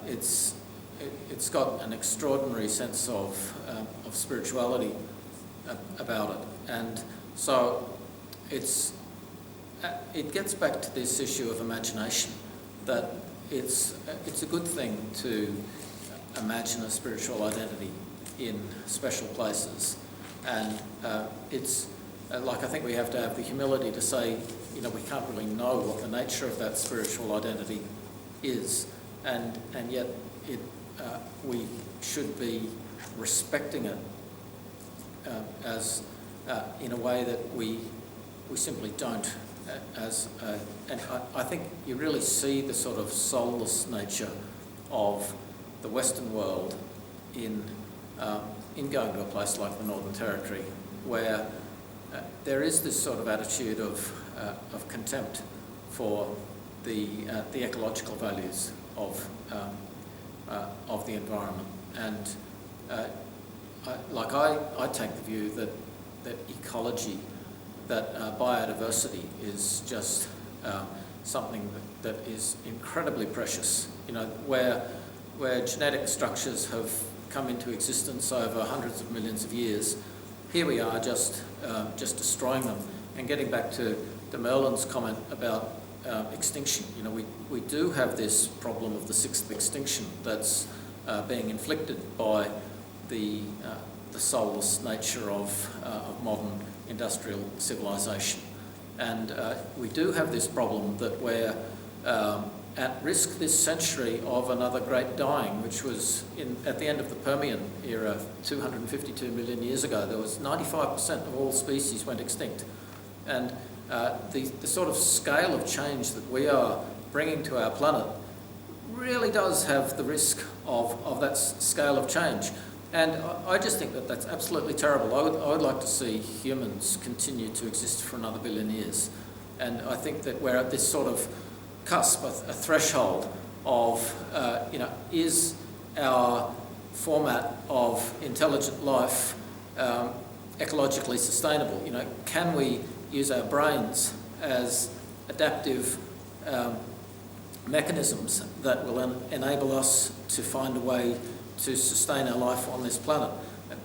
it's got an extraordinary sense of spirituality about it, and so it gets back to this issue of imagination, that it's a good thing to imagine a spiritual identity in special places, and it's like, I think we have to have the humility to say, we can't really know what the nature of that spiritual identity is, and yet we should be respecting it as in a way that we simply don't. And I think you really see the sort of soulless nature of the Western world in going to a place like the Northern Territory, where there is this sort of attitude of contempt for the ecological values of the environment, and I take the view that ecology, that biodiversity is just something that is incredibly precious. Where genetic structures have come into existence over hundreds of millions of years, here we are just destroying them. And getting back to Merlin's comment about extinction, we do have this problem of the sixth extinction that's being inflicted by the soulless nature of modern industrial civilization. And we do have this problem that we're at risk this century of another great dying, which was at the end of the Permian era, 252 million years ago. There was 95% of all species went extinct. And the sort of scale of change that we are bringing to our planet really does have the risk of that scale of change. And I just think that that's absolutely terrible. I would like to see humans continue to exist for another billion years. And I think that we're at this sort of cusp, a threshold of, is our format of intelligent life ecologically sustainable? Can we use our brains as adaptive mechanisms that will enable us to find a way to sustain our life on this planet?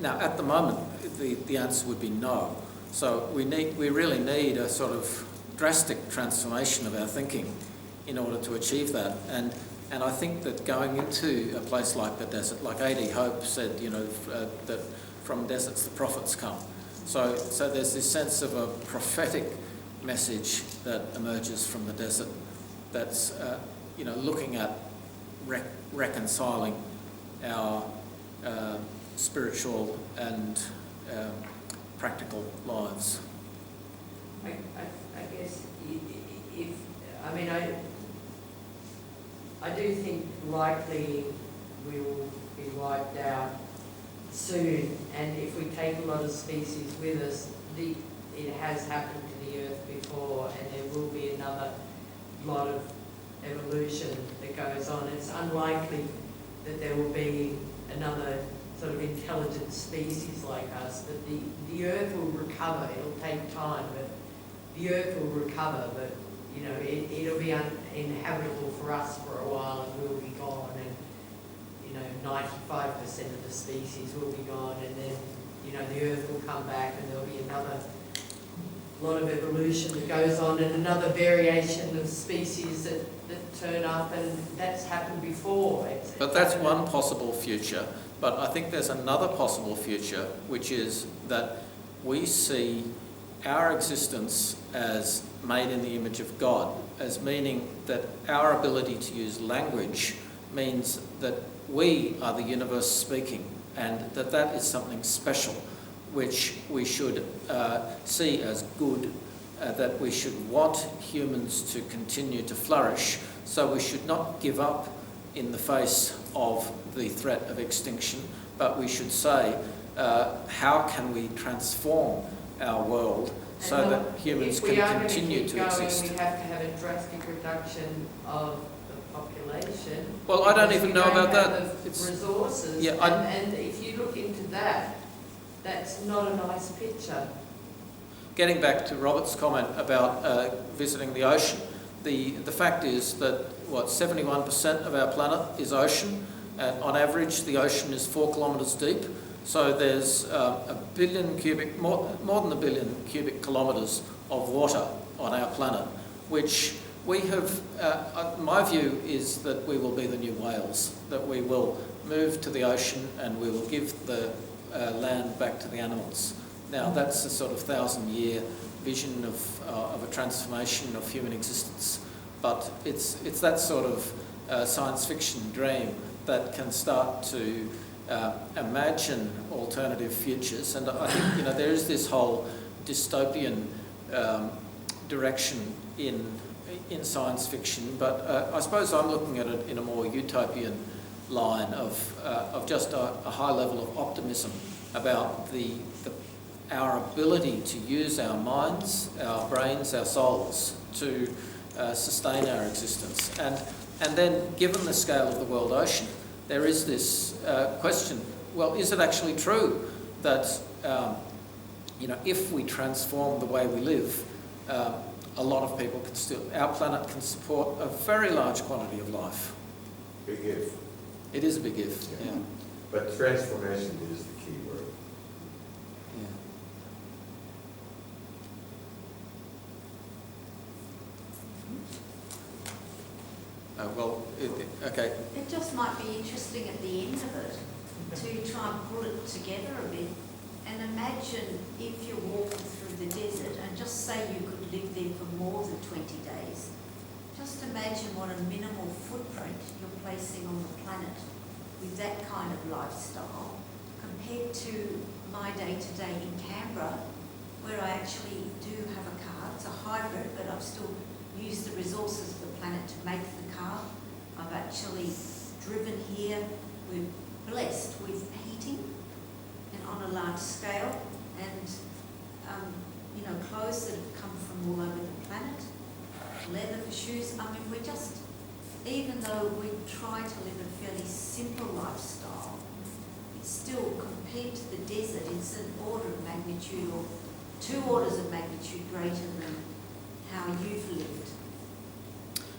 Now, at the moment, the answer would be no. So we really need a sort of drastic transformation of our thinking in order to achieve that. And I think that going into a place like the desert, like A.D. Hope said, that from deserts the prophets come. So there's this sense of a prophetic message that emerges from the desert that's, looking at reconciling our spiritual and practical lives. I guess I do think likely we will be wiped out soon, and if we take a lot of species with us, it has happened to the Earth before, and there will be another lot of evolution that goes on. It's unlikely that there will be another sort of intelligent species like us, that the Earth will recover. It'll take time, but the Earth will recover, but it'll be uninhabitable for us for a while, and we'll be gone, and 95% of the species will be gone, and then the Earth will come back, and there'll be another lot of evolution that goes on, and another variation of species that turn up, and that's happened before. But that's one possible future. But I think there's another possible future, which is that we see our existence as made in the image of God, as meaning that our ability to use language means that we are the universe speaking, and that is something special, which we should see as good, that we should want humans to continue to flourish. So we should not give up in the face of the threat of extinction, but we should say, how can we transform our world so that humans can continue to exist? We have to have a drastic reduction of the population. Well, I don't even know about that. It's resources, yeah, and if you look into that, that's not a nice picture. Getting back to Robert's comment about visiting the ocean, the fact is that 71% of our planet is ocean, and on average the ocean is 4 kilometres deep. So there's more than a billion cubic kilometres of water on our planet, which we have, my view is that we will be the new whales, that we will move to the ocean and we will give the land back to the animals. Now that's a sort of 1,000-year vision of a transformation of human existence, but it's that sort of science fiction dream that can start to imagine alternative futures. And I think there is this whole dystopian direction in science fiction, but I suppose I'm looking at it in a more utopian line of just a high level of optimism about our ability to use our minds, our brains, our souls to sustain our existence. And then, given the scale of the world ocean, there is this question, well, is it actually true that, if we transform the way we live, a lot of people can still, our planet can support a very large quantity of life? Big if. It is a big if, yeah. But transformation is the key word. Okay. It just might be interesting at the end of it to try and pull it together a bit and imagine if you're walking through the desert and just say you could live there for more than 20 days. Just imagine what a minimal footprint you're placing on the planet with that kind of lifestyle compared to my day-to-day in Canberra, where I actually do have a car. It's a hybrid, but I've still used the resources of the planet to make the car. I've actually driven here. We're blessed with heating and on a large scale, and clothes that have come from all over the planet, leather for shoes. I mean, we're just, even though we try to live a fairly simple lifestyle, it's still, compared to the desert, it's an order of magnitude or 2 orders of magnitude greater than how you've lived.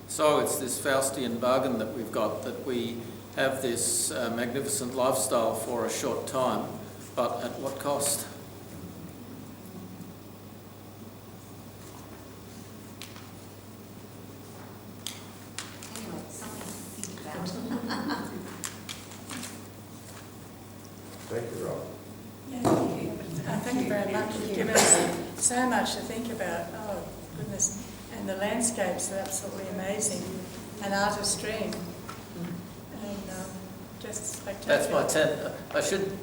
So it's this Faustian bargain that we've got, that we have this magnificent lifestyle for a short time, but at what cost? Anyway, something to think about. Thank you, Rob. Yeah, thank you. Thank you very much. You've given us so much to think about. Oh, goodness. And the landscapes are absolutely amazing. And artistry. And just spectacular. That's my tent.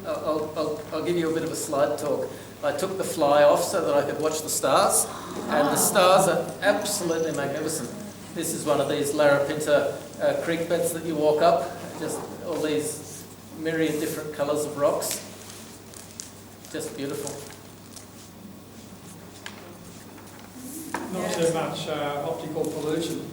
I'll give you a bit of a slide talk. I took the fly off so that I could watch the stars, and the stars are absolutely magnificent. This is one of these Larapinta creek beds that you walk up, just all these myriad different colours of rocks. Just beautiful. Not so much optical pollution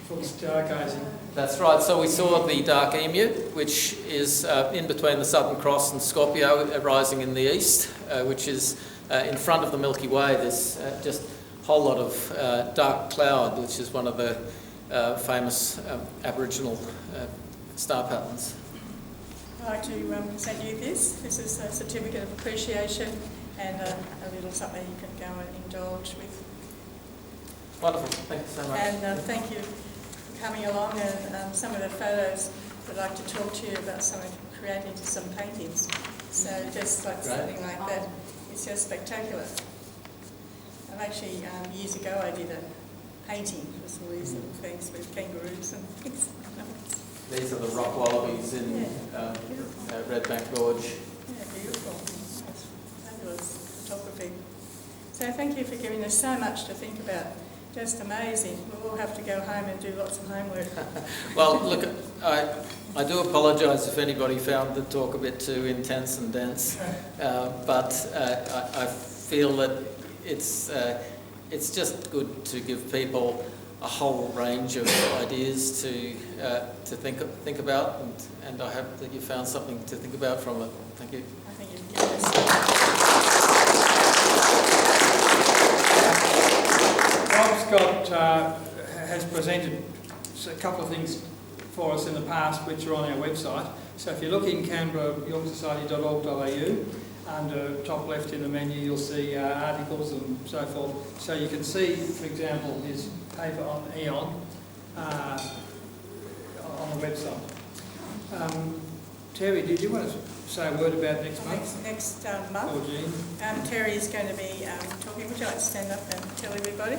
for stargazing. That's right. So we saw the dark emu, which is in between the Southern Cross and Scorpio, rising in the east, which is in front of the Milky Way. There's just a whole lot of dark cloud, which is one of the famous Aboriginal star patterns. I'd like to present you this. This is a certificate of appreciation and a little something you can go and indulge with. Wonderful. Thank you so much. And thank you for coming along, and some of the photos I'd like to talk to you about some of creating some paintings. So just like something like that, it's just spectacular. I've actually, years ago I did a painting with all these little things with kangaroos and things. These are the rock wallabies in Red Bank Gorge. Yeah, beautiful. That's fabulous photography. So thank you for giving us so much to think about. Just amazing. We'll all have to go home and do lots of homework. Well, look, I do apologise if anybody found the talk a bit too intense and dense, but I feel that it's just good to give people a whole range of ideas to think about, and I hope that you found something to think about from it. Thank you. I think you've given us Rob's has presented a couple of things for us in the past which are on our website. So if you look in Canberra, youngsociety.org.au, under top left in the menu you'll see articles and so forth. So you can see, for example, his paper on Eon on the website. Terry, did you want to say a word about next month? Next month, Or Jean? Terry is going to be talking. Would you like to stand up and tell everybody?